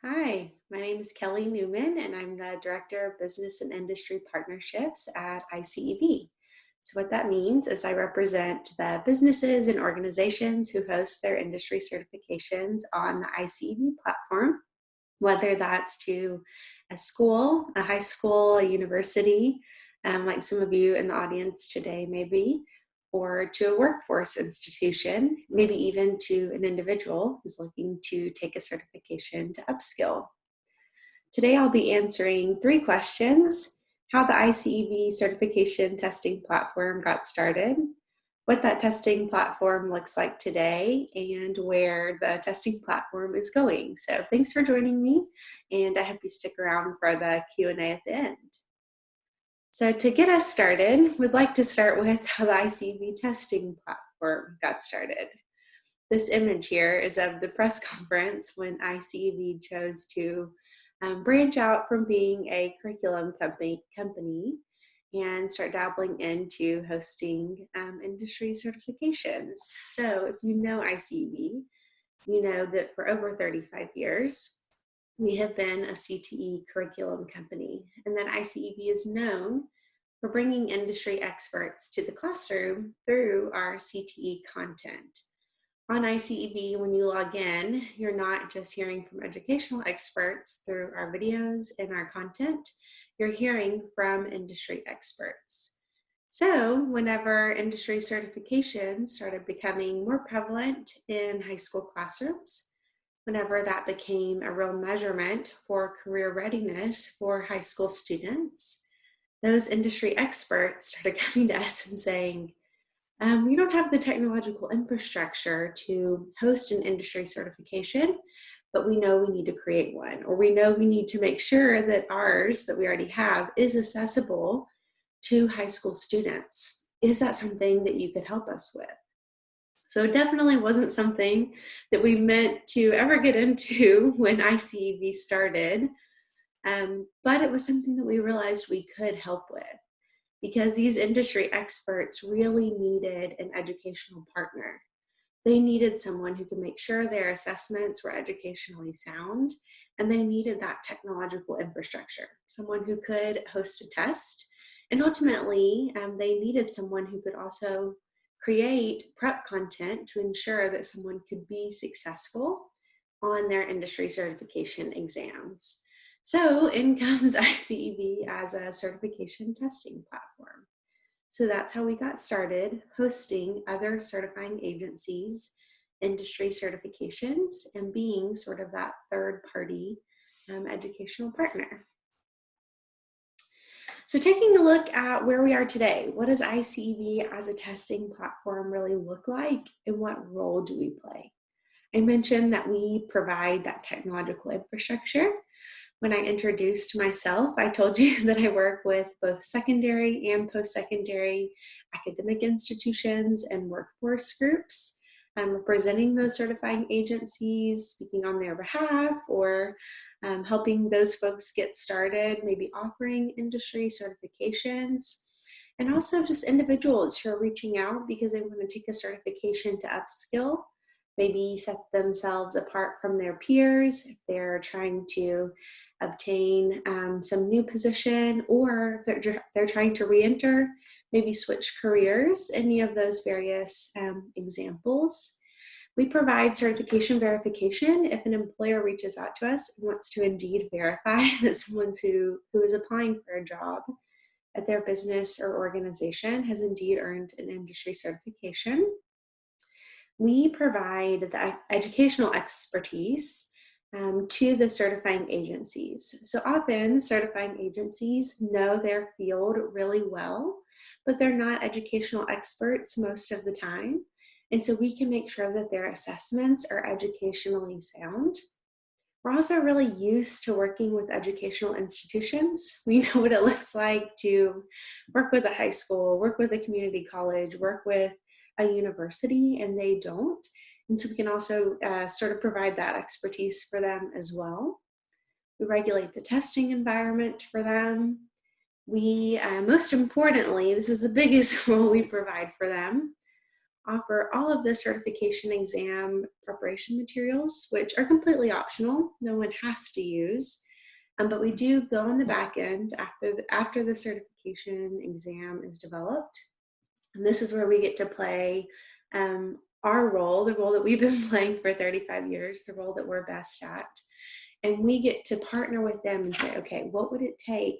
Hi, my name is Kelly Newman, and I'm the Director of Business and Industry Partnerships at iCEV. So, what that means is I represent the businesses and organizations who host their industry certifications on the iCEV platform, whether that's to a school, a high school, a university, like some of you in the audience today may be, or to a workforce institution, maybe even to an individual who's looking to take a certification to upskill. Today I'll be answering 3 questions: how the iCEV certification testing platform got started, what that testing platform looks like today, and where the testing platform is going. So thanks for joining me, and I hope you stick around for the Q&A at the end. So to get us started, we'd like to start with how the iCEV testing platform got started. This image here is of the press conference when iCEV chose to branch out from being a curriculum company and start dabbling into hosting industry certifications. So if you know iCEV, you know that for over 35 years, we have been a CTE curriculum company, and that iCEV is known for bringing industry experts to the classroom through our CTE content. On iCEV, when you log in, you're not just hearing from educational experts through our videos and our content, you're hearing from industry experts. So whenever industry certifications started becoming more prevalent in high school classrooms, whenever that became a real measurement for career readiness for high school students, those industry experts started coming to us and saying, we don't have the technological infrastructure to host an industry certification, but we know we need to create one, or we know we need to make sure that ours that we already have is accessible to high school students. Is that something that you could help us with? So it definitely wasn't something that we meant to ever get into when iCEV started, but it was something that we realized we could help with, because these industry experts really needed an educational partner. They needed someone who could make sure their assessments were educationally sound, and they needed that technological infrastructure, someone who could host a test, and ultimately they needed someone who could also create prep content to ensure that someone could be successful on their industry certification exams. So in comes iCEV as a certification testing platform. So that's how we got started, hosting other certifying agencies, industry certifications, and being sort of that third-party educational partner. So taking a look at where we are today, what does iCEV as a testing platform really look like, and what role do we play? I mentioned that we provide that technological infrastructure. When I introduced myself, I told you that I work with both secondary and post-secondary academic institutions and workforce groups. I'm representing those certifying agencies, speaking on their behalf, or helping those folks get started, maybe offering industry certifications, and also just individuals who are reaching out because they want to take a certification to upskill, maybe set themselves apart from their peers if they're trying to obtain some new position, or they're trying to re-enter, maybe switch careers, any of those various examples. We provide certification verification if an employer reaches out to us and wants to indeed verify that someone who is applying for a job at their business or organization has indeed earned an industry certification. We provide the educational expertise to the certifying agencies. So often certifying agencies know their field really well, but they're not educational experts most of the time. And so we can make sure that their assessments are educationally sound. We're also really used to working with educational institutions. We know what it looks like to work with a high school, work with a community college, work with a university, and they don't. And so we can also sort of provide that expertise for them as well. We regulate the testing environment for them. We, most importantly, this is the biggest role we provide for them, offer all of the certification exam preparation materials, which are completely optional. No one has to use, but we do go on the back end after the certification exam is developed. And this is where we get to play our role, the role that we've been playing for 35 years, the role that we're best at. And we get to partner with them and say, okay, what would it take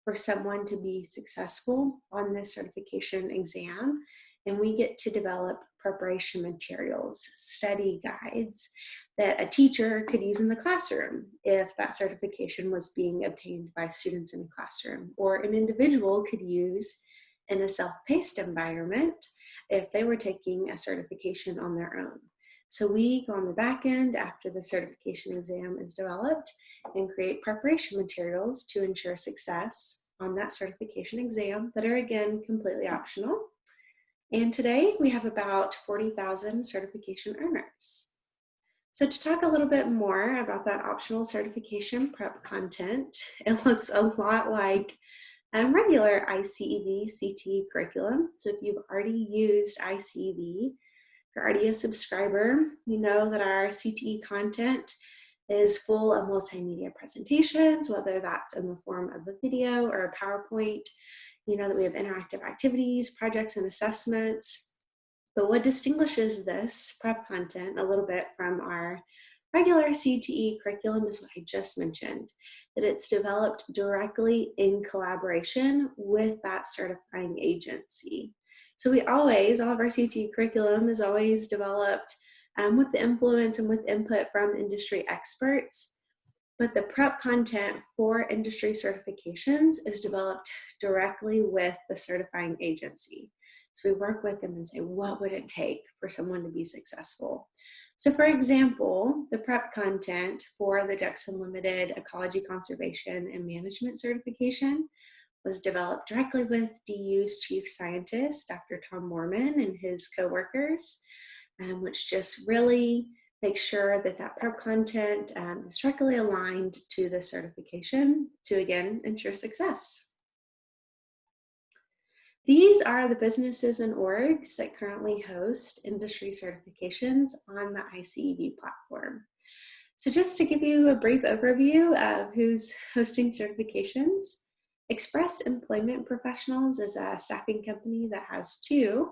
for someone to be successful on this certification exam? And we get to develop preparation materials, study guides that a teacher could use in the classroom if that certification was being obtained by students in the classroom, or an individual could use in a self-paced environment if they were taking a certification on their own. So we go on the back end after the certification exam is developed and create preparation materials to ensure success on that certification exam that are, again, completely optional. And today we have about 40,000 certification earners. So to talk a little bit more about that optional certification prep content, it looks a lot like regular iCEV CTE curriculum. So if you've already used iCEV, if you're already a subscriber, you know that our CTE content is full of multimedia presentations, whether that's in the form of a video or a PowerPoint. You know that we have interactive activities, projects, and assessments. But what distinguishes this prep content a little bit from our regular CTE curriculum is what I just mentioned, that it's developed directly in collaboration with that certifying agency. So all of our CTE curriculum is always developed with the influence and with input from industry experts, but the prep content for industry certifications is developed directly with the certifying agency. So we work with them and say, what would it take for someone to be successful? So for example, the prep content for the Jackson Limited Ecology Conservation and Management certification was developed directly with DU's chief scientist, Dr. Tom Moorman, and his coworkers, which just really makes sure that that prep content is directly aligned to the certification to, again, ensure success. These are the businesses and orgs that currently host industry certifications on the iCEV platform. So just to give you a brief overview of who's hosting certifications, Express Employment Professionals is a staffing company that has two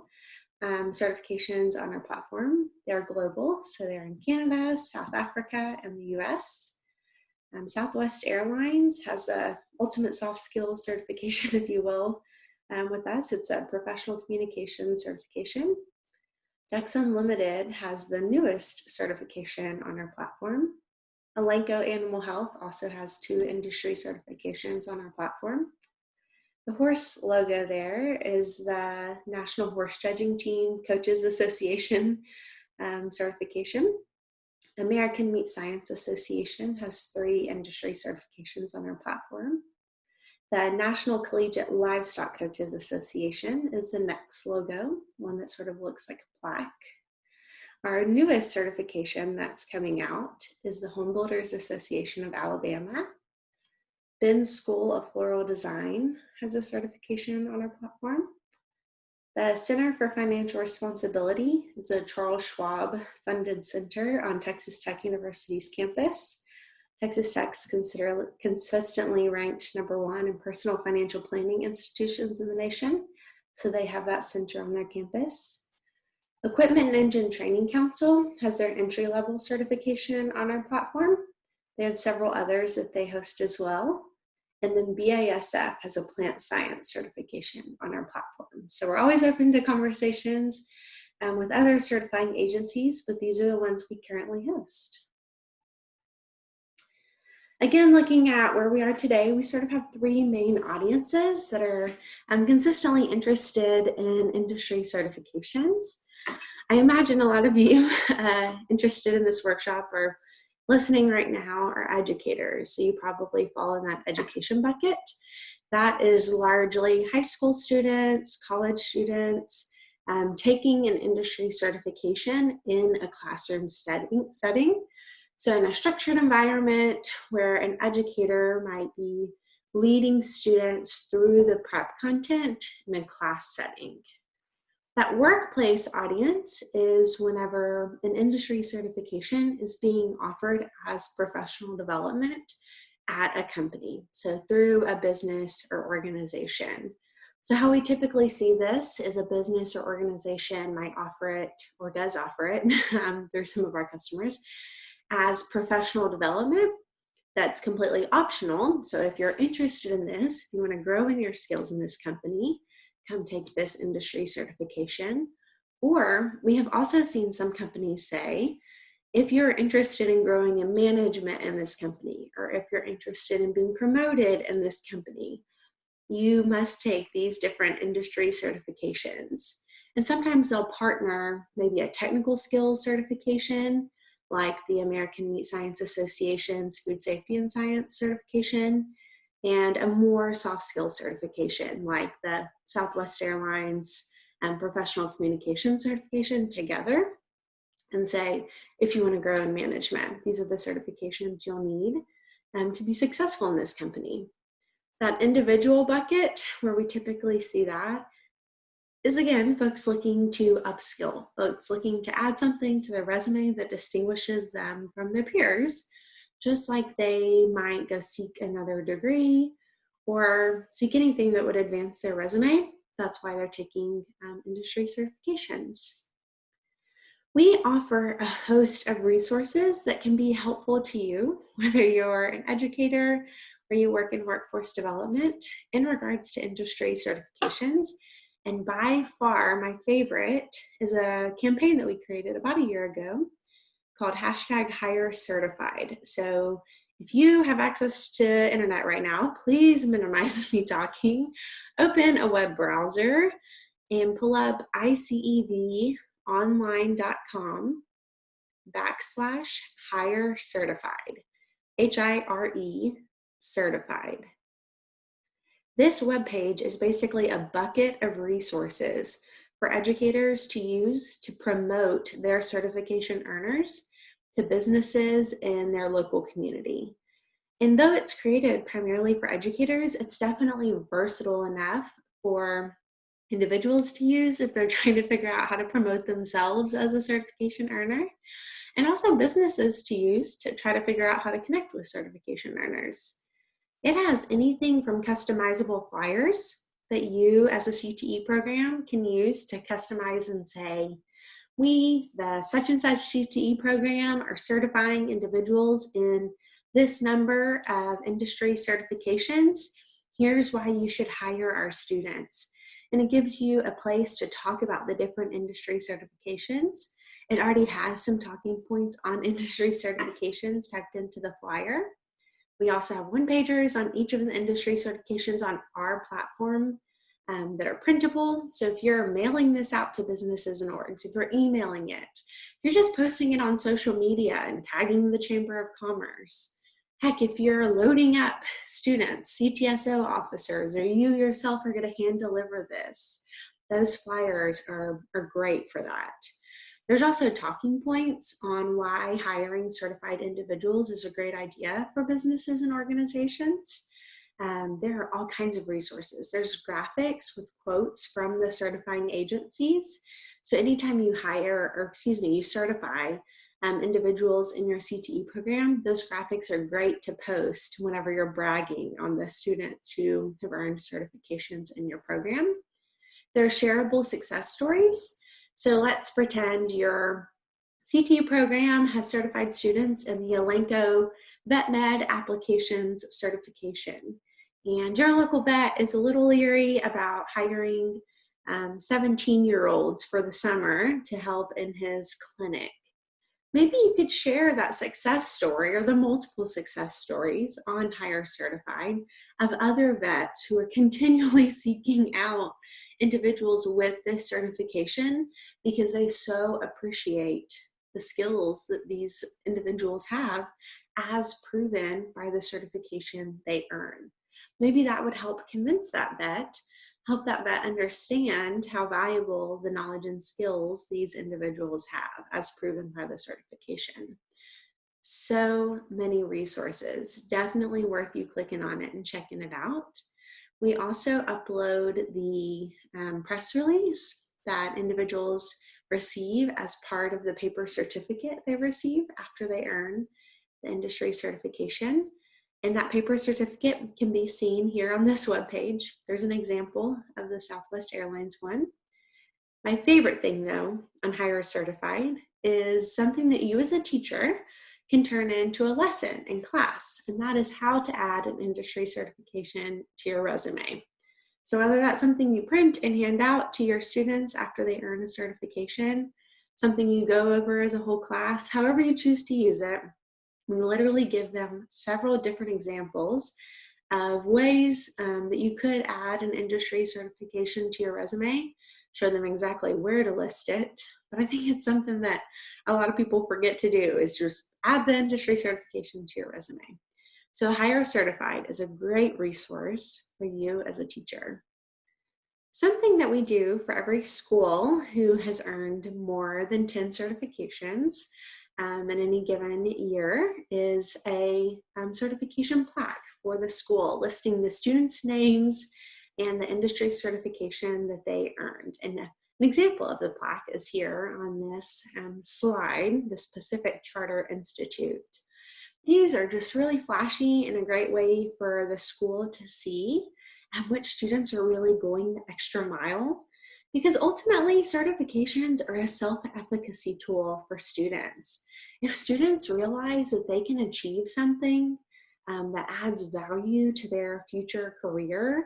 certifications on our platform. They're global, so they're in Canada, South Africa, and the US. Southwest Airlines has a ultimate soft skills certification, if you will. With us, it's a professional communication certification. Jackson Limited has the newest certification on our platform. Elanco Animal Health also has two industry certifications on our platform. The horse logo there is the National Horse Judging Team Coaches Association certification. American Meat Science Association has 3 industry certifications on our platform. The National Collegiate Livestock Coaches Association is the next logo, one that sort of looks like a plaque. Our newest certification that's coming out is the Home Builders Association of Alabama. Ben's School of Floral Design has a certification on our platform. The Center for Financial Responsibility is a Charles Schwab funded center on Texas Tech University's campus. Texas Tech's consistently ranked #1 in personal financial planning institutions in the nation, so they have that center on their campus. Equipment and Engine Training Council has their entry-level certification on our platform. They have several others that they host as well. And then BASF has a plant science certification on our platform. So we're always open to conversations with other certifying agencies, but these are the ones we currently host. Again, looking at where we are today, we sort of have 3 main audiences that are consistently interested in industry certifications. I imagine a lot of you interested in this workshop are listening right now are educators, so you probably fall in that education bucket. That is largely high school students, college students, taking an industry certification in a classroom setting. So in a structured environment where an educator might be leading students through the prep content in a class setting. That workplace audience is whenever an industry certification is being offered as professional development at a company, so through a business or organization. So how we typically see this is a business or organization might offer it or does offer it through some of our customers as professional development. That's completely optional. So if you're interested in this, if you want to grow in your skills in this company, come take this industry certification. Or we have also seen some companies say, if you're interested in growing in management in this company, or if you're interested in being promoted in this company, you must take these different industry certifications. And sometimes they'll partner maybe a technical skills certification, like the American Meat Science Association's Food Safety and Science certification, and a more soft skills certification, like the Southwest Airlines and Professional Communication certification together, and say, if you want to grow in management, these are the certifications you'll need to be successful in this company. That individual bucket, where we typically see that, is again, folks looking to upskill, folks looking to add something to their resume that distinguishes them from their peers, just like they might go seek another degree or seek anything that would advance their resume. That's why they're taking industry certifications. We offer a host of resources that can be helpful to you, whether you're an educator or you work in workforce development, in regards to industry certifications. And by far, my favorite is a campaign that we created about a year ago called #HireCertified. So if you have access to internet right now, please minimize me talking. Open a web browser and pull up icevonline.com/hire certified, HIRE certified. This webpage is basically a bucket of resources for educators to use to promote their certification earners to businesses in their local community. And though it's created primarily for educators, it's definitely versatile enough for individuals to use if they're trying to figure out how to promote themselves as a certification earner, and also businesses to use to try to figure out how to connect with certification earners. It has anything from customizable flyers that you as a CTE program can use to customize and say, we, the such and such CTE program, are certifying individuals in this number of industry certifications. Here's why you should hire our students. And it gives you a place to talk about the different industry certifications. It already has some talking points on industry certifications tucked into the flyer. We also have one-pagers on each of the industry certifications on our platform that are printable. So if you're mailing this out to businesses and orgs, if you're emailing it, if you're just posting it on social media and tagging the Chamber of Commerce, heck, if you're loading up students, CTSO officers, or you yourself are going to hand deliver this, those flyers are great for that. There's also talking points on why hiring certified individuals is a great idea for businesses and organizations. There are all kinds of resources. There's graphics with quotes from the certifying agencies. So anytime you you certify individuals in your CTE program, those graphics are great to post whenever you're bragging on the students who have earned certifications in your program. There are shareable success stories. So let's pretend your CTE program has certified students in the Elanco Vet Med Applications certification. And your local vet is a little leery about hiring 17-year-olds for the summer to help in his clinic. Maybe you could share that success story or the multiple success stories on HireCertified of other vets who are continually seeking out individuals with this certification because they so appreciate the skills that these individuals have as proven by the certification they earn. Maybe that would help convince that vet, help that vet understand how valuable the knowledge and skills these individuals have as proven by the certification. So many resources, definitely worth you clicking on it and checking it out. We also upload the press release that individuals receive as part of the paper certificate they receive after they earn the industry certification. And that paper certificate can be seen here on this webpage. There's an example of the Southwest Airlines one. My favorite thing, though, on Hire Certified is something that you as a teacher can turn into a lesson in class, and that is how to add an industry certification to your resume. So whether that's something you print and hand out to your students after they earn a certification, something you go over as a whole class, however you choose to use it, we literally give them several different examples of ways that you could add an industry certification to your resume, show them exactly where to list it. But I think it's something that a lot of people forget to do, is just add the industry certification to your resume. So Hire Certified is a great resource for you as a teacher. Something that we do for every school who has earned more than 10 certifications in any given year is a certification plaque for the school, listing the students' names and the industry certification that they earned. And an example of the plaque is here on this slide, the Pacific Charter Institute. These are just really flashy and a great way for the school to see which students are really going the extra mile, because ultimately certifications are a self-efficacy tool for students. If students realize that they can achieve something that adds value to their future career,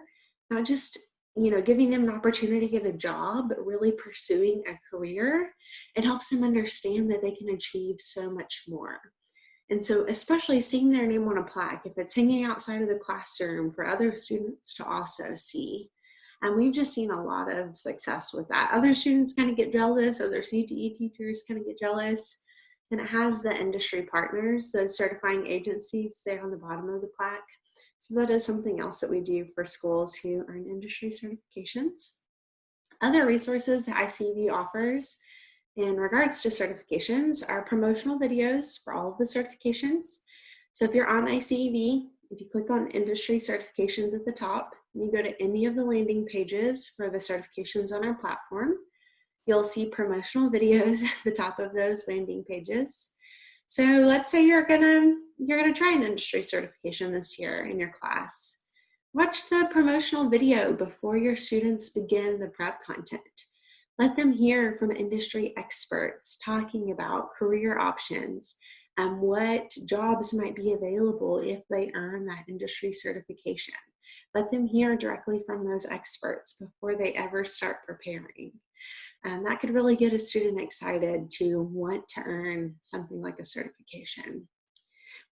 not just giving them an opportunity to get a job, but really pursuing a career, it helps them understand that they can achieve so much more. And so especially seeing their name on a plaque, if it's hanging outside of the classroom for other students to also see, and we've just seen a lot of success with that. Other students kind of get jealous, other CTE teachers kind of get jealous, and it has the industry partners, those certifying agencies there on the bottom of the plaque. So that is something else that we do for schools who earn industry certifications. Other resources that iCEV offers in regards to certifications are promotional videos for all of the certifications. So if you're on iCEV, if you click on industry certifications at the top, and you go to any of the landing pages for the certifications on our platform, you'll see promotional videos at the top of those landing pages. So let's say you're gonna try an industry certification this year in your class. Watch the promotional video before your students begin the prep content. Let them hear from industry experts talking about career options and what jobs might be available if they earn that industry certification. Let them hear directly from those experts before they ever start preparing. That could really get a student excited to want to earn something like a certification.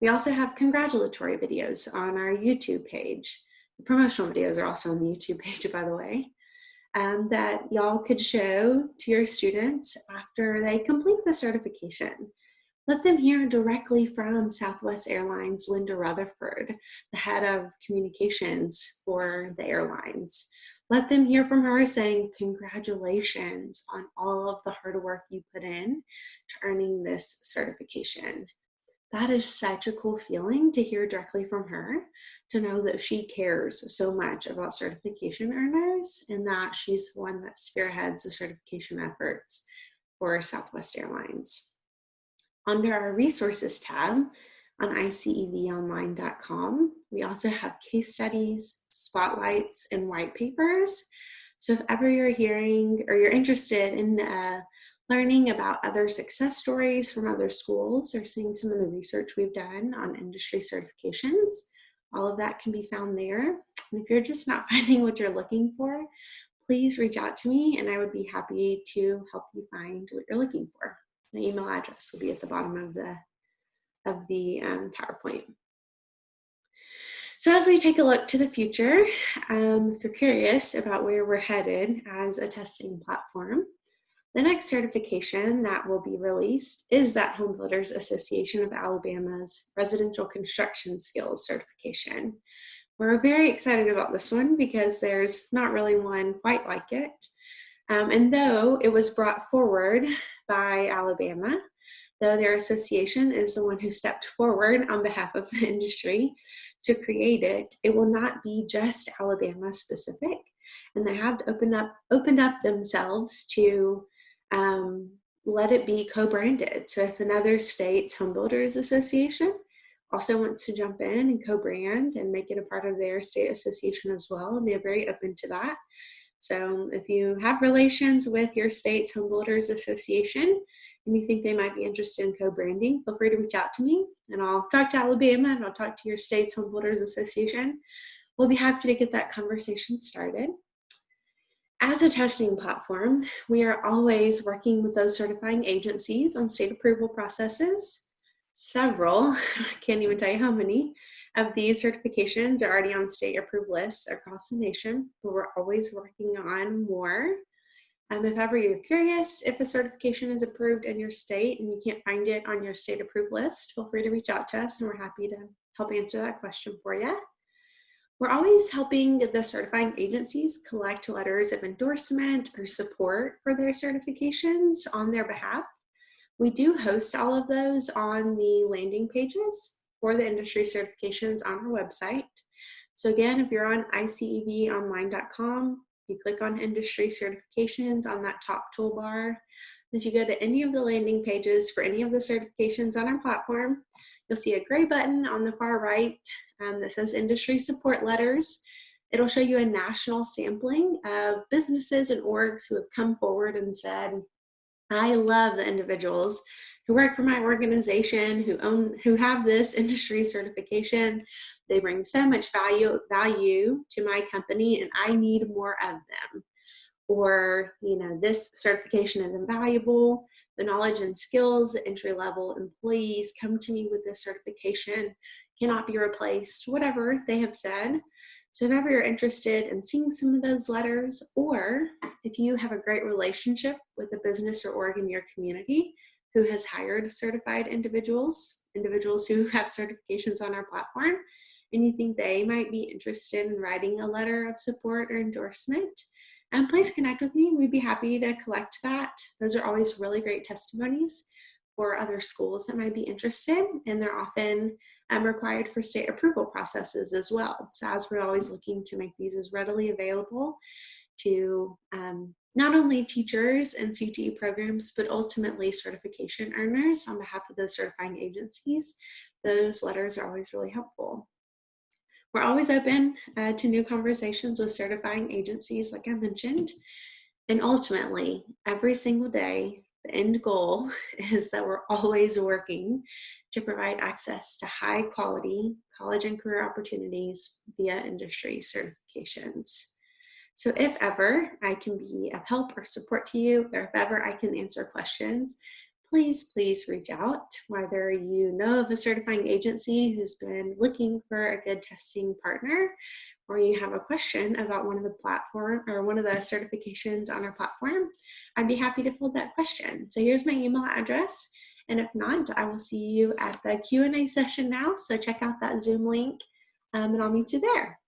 We also have congratulatory videos on our YouTube page. The promotional videos are also on the YouTube page, by the way. That y'all could show to your students after they complete the certification. Let them hear directly from Southwest Airlines' Linda Rutherford, the head of communications for the airlines. Let them hear from her saying, congratulations on all of the hard work you put in to earning this certification. That is such a cool feeling to hear directly from her, to know that she cares so much about certification earners and that she's the one that spearheads the certification efforts for Southwest Airlines. Under our resources tab on icevonline.com, we also have case studies, spotlights, and white papers. So if ever you're hearing or you're interested in learning about other success stories from other schools or seeing some of the research we've done on industry certifications, all of that can be found there. And if you're just not finding what you're looking for, please reach out to me and I would be happy to help you find what you're looking for. The email address will be at the bottom of the PowerPoint. So as we take a look to the future, if you're curious about where we're headed as a testing platform, the next certification that will be released is that Home Builders Association of Alabama's Residential Construction Skills Certification. We're very excited about this one because there's not really one quite like it. And though it was brought forward by Alabama, though their association is the one who stepped forward on behalf of the industry to create it, it will not be just Alabama specific. and they have opened up themselves to let it be co-branded. So if another state's home builders association also wants to jump in and co-brand and make it a part of their state association as well, and they're very open to that. So if you have relations with your state's home builders association and you think they might be interested in co-branding, feel free to reach out to me, and I'll talk to Alabama and I'll talk to your state's home builders association. We'll be happy to get that conversation started. As a testing platform, we are always working with those certifying agencies on state approval processes. Several, I can't even tell you how many, of these certifications are already on state approved lists across the nation, but we're always working on more. If ever you're curious if a certification is approved in your state and you can't find it on your state approved list, feel free to reach out to us and we're happy to help answer that question for you. We're always helping the certifying agencies collect letters of endorsement or support for their certifications on their behalf. We do host all of those on the landing pages for the industry certifications on our website. So again, if you're on icevonline.com, you click on industry certifications on that top toolbar. If you go to any of the landing pages for any of the certifications on our platform, you'll see a gray button on the far right that says industry support letters. It'll show you a national sampling of businesses and orgs who have come forward and said, I love the individuals who work for my organization, who have this industry certification. They bring so much value to my company, and I need more of them. Or, this certification is invaluable. The knowledge and skills that entry-level employees come to me with this certification cannot be replaced, whatever they have said. So if ever you're interested in seeing some of those letters, or if you have a great relationship with a business or org in your community who has hired certified individuals who have certifications on our platform, and you think they might be interested in writing a letter of support or endorsement, please connect with me. We'd be happy to collect that. Those are always really great testimonies for other schools that might be interested, and they're often required for state approval processes as well. So as we're always looking to make these as readily available to not only teachers and CTE programs, but ultimately certification earners on behalf of those certifying agencies, those letters are always really helpful. We're always open to new conversations with certifying agencies, like I mentioned, and ultimately, every single day, the end goal is that we're always working to provide access to high quality college and career opportunities via industry certifications. So if ever I can be of help or support to you, or if ever I can answer questions, please reach out, whether you know of a certifying agency who's been looking for a good testing partner, or you have a question about one of the platform or one of the certifications on our platform, I'd be happy to field that question. So here's my email address. And if not, I will see you at the Q&A session now. So check out that Zoom link and I'll meet you there.